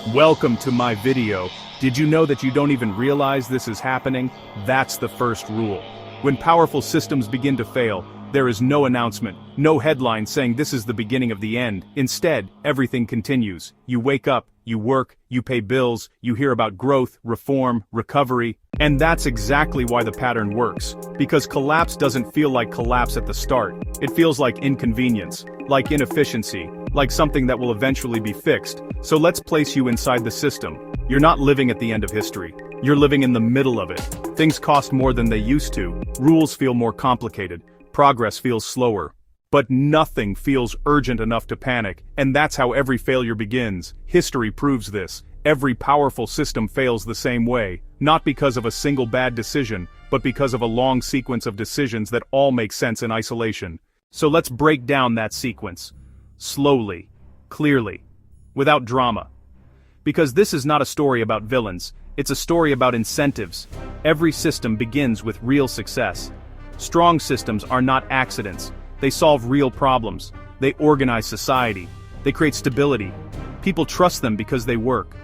Welcome to my video. Did you know that you don't even realize this is happening? That's the first rule. When powerful systems begin to fail, there is no announcement, no headline saying this is the beginning of the end. Instead, everything continues. You wake up, you work, you pay bills, you hear about growth, reform, recovery. And that's exactly why the pattern works. Because collapse doesn't feel like collapse at the start. It feels like inconvenience, like inefficiency, like something that will eventually be fixed. So let's place you inside the system. You're not living at the end of history. You're living in the middle of it. Things cost more than they used to. Rules feel more complicated. Progress feels slower. But nothing feels urgent enough to panic, and that's how every failure begins. History proves this. Every powerful system fails the same way, not because of a single bad decision, but because of a long sequence of decisions that all make sense in isolation. So let's break down that sequence. Slowly, clearly, without drama. Because this is not a story about villains, it's a story about incentives. Every system begins with real success. Strong systems are not accidents. They solve real problems. They organize society. They create stability. People trust them because they work.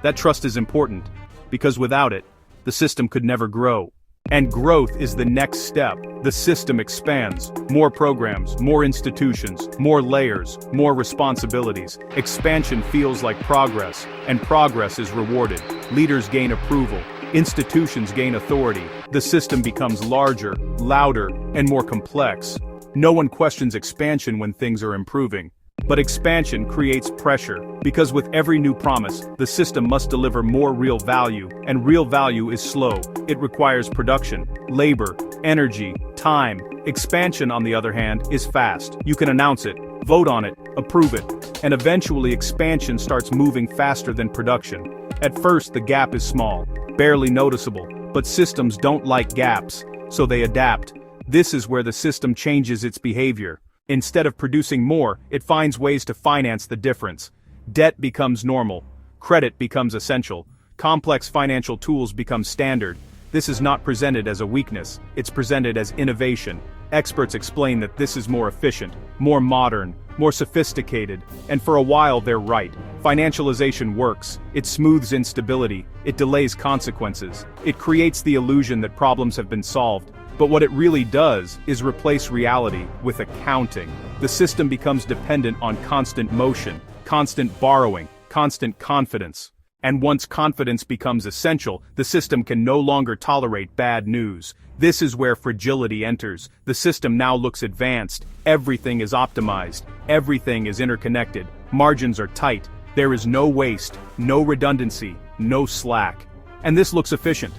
That trust is important, because without it, the system could never grow. And growth is the next step. The system expands. More programs, more institutions, more layers, more responsibilities. Expansion feels like progress, and progress is rewarded. Leaders gain approval. Institutions gain authority. The system becomes larger, louder, and more complex. No one questions expansion when things are improving. But expansion creates pressure, because with every new promise, the system must deliver more real value, and real value is slow. It requires production, labor, energy, time. Expansion, on the other hand, is fast. You can announce it, vote on it, approve it, and eventually expansion starts moving faster than production. At first, the gap is small, barely noticeable, but systems don't like gaps, so they adapt. This is where the system changes its behavior. Instead of producing more, it finds ways to finance the difference. Debt becomes normal. Credit becomes essential. Complex financial tools become standard. This is not presented as a weakness, it's presented as innovation. Experts explain that this is more efficient, more modern, more sophisticated, and for a while they're right. Financialization works. It smooths instability. It delays consequences. It creates the illusion that problems have been solved. But what it really does is replace reality with accounting. The system becomes dependent on constant motion, constant borrowing, constant confidence. And once confidence becomes essential, the system can no longer tolerate bad news. This is where fragility enters. The system now looks advanced. Everything is optimized. Everything is interconnected. Margins are tight. There is no waste, no redundancy, no slack. And this looks efficient.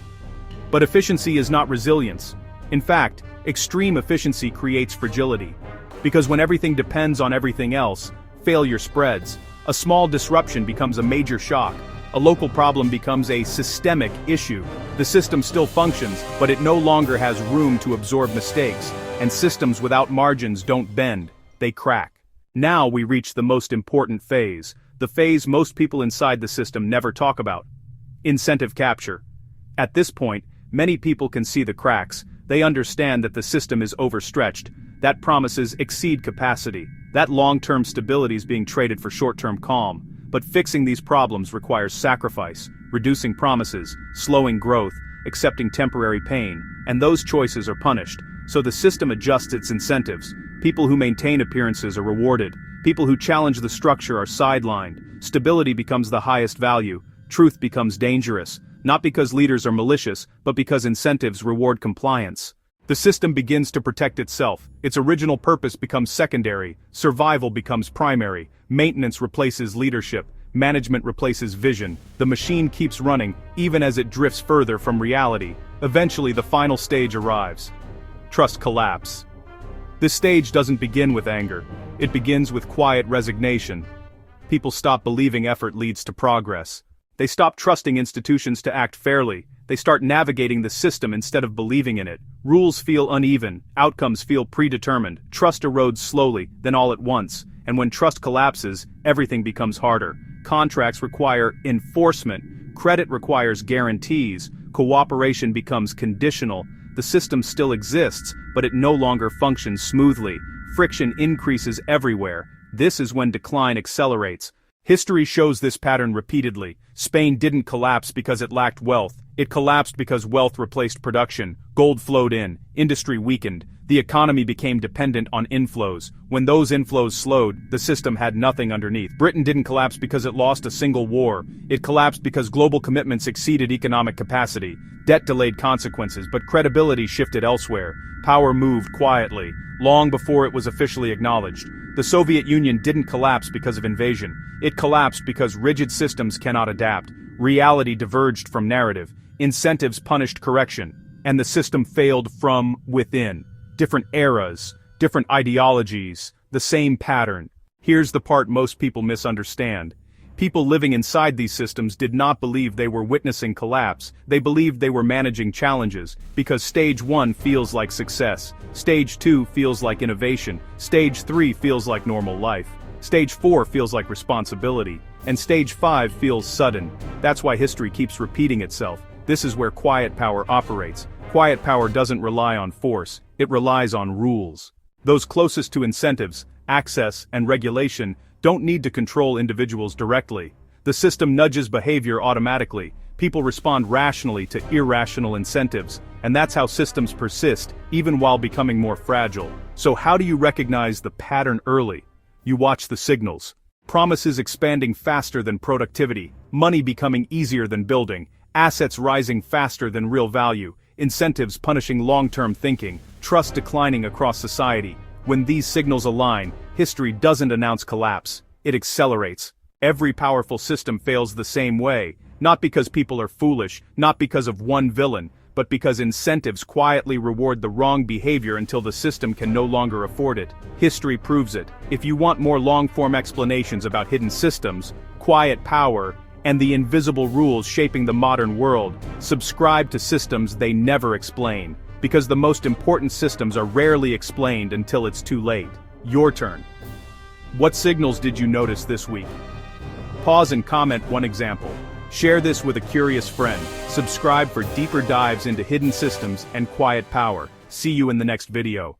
But efficiency is not resilience. In fact, extreme efficiency creates fragility. Because when everything depends on everything else, failure spreads. A small disruption becomes a major shock. A local problem becomes a systemic issue. The system still functions, but it no longer has room to absorb mistakes. And systems without margins don't bend, they crack. Now we reach the most important phase, the phase most people inside the system never talk about. Incentive capture. At this point, many people can see the cracks. They understand that the system is overstretched, that promises exceed capacity, that long-term stability is being traded for short-term calm. But fixing these problems requires sacrifice, reducing promises, slowing growth, accepting temporary pain, and those choices are punished. So the system adjusts its incentives. People who maintain appearances are rewarded. People who challenge the structure are sidelined. Stability becomes the highest value. Truth becomes dangerous. Not because leaders are malicious, but because incentives reward compliance. The system begins to protect itself. Its original purpose becomes secondary. Survival becomes primary. Maintenance replaces leadership. Management replaces vision. The machine keeps running, even as it drifts further from reality. Eventually, the final stage arrives. Trust collapse. This stage doesn't begin with anger. It begins with quiet resignation. People stop believing effort leads to progress. They stop trusting institutions to act fairly. They start navigating the system instead of believing in it. Rules feel uneven. Outcomes feel predetermined. Trust erodes slowly, then all at once. And when trust collapses, everything becomes harder. Contracts require enforcement. Credit requires guarantees. Cooperation becomes conditional. The system still exists, but it no longer functions smoothly. Friction increases everywhere. This is when decline accelerates. History shows this pattern repeatedly. Spain didn't collapse because it lacked wealth. It collapsed because wealth replaced production, gold flowed in, industry weakened, the economy became dependent on inflows. When those inflows slowed, the system had nothing underneath. Britain didn't collapse because it lost a single war. It collapsed because global commitments exceeded economic capacity. Debt delayed consequences, but credibility shifted elsewhere. Power moved quietly, long before it was officially acknowledged. The Soviet Union didn't collapse because of invasion. It collapsed because rigid systems cannot adapt. Reality diverged from narrative. Incentives punished correction. And the system failed from within. Different eras, different ideologies, the same pattern. Here's the part most people misunderstand. People living inside these systems did not believe they were witnessing collapse. They believed they were managing challenges, because stage 1 feels like success, stage 2 feels like innovation, stage 3 feels like normal life, stage 4 feels like responsibility, and stage 5 feels sudden. That's why history keeps repeating itself. This is where quiet power operates. Quiet power doesn't rely on force, it relies on rules. Those closest to incentives, access, and regulation don't need to control individuals directly. The system nudges behavior automatically. People respond rationally to irrational incentives, and that's how systems persist, even while becoming more fragile. So how do you recognize the pattern early? You watch the signals. Promises expanding faster than productivity, money becoming easier than building, assets rising faster than real value, incentives punishing long-term thinking, trust declining across society. When these signals align, history doesn't announce collapse, it accelerates. Every powerful system fails the same way, not because people are foolish, not because of one villain, but because incentives quietly reward the wrong behavior until the system can no longer afford it. History proves it. If you want more long-form explanations about hidden systems, quiet power, and the invisible rules shaping the modern world, subscribe to Systems They Never Explain. Because the most important systems are rarely explained until it's too late. Your turn. What signals did you notice this week? Pause and comment one example. Share this with a curious friend. Subscribe for deeper dives into hidden systems and quiet power. See you in the next video.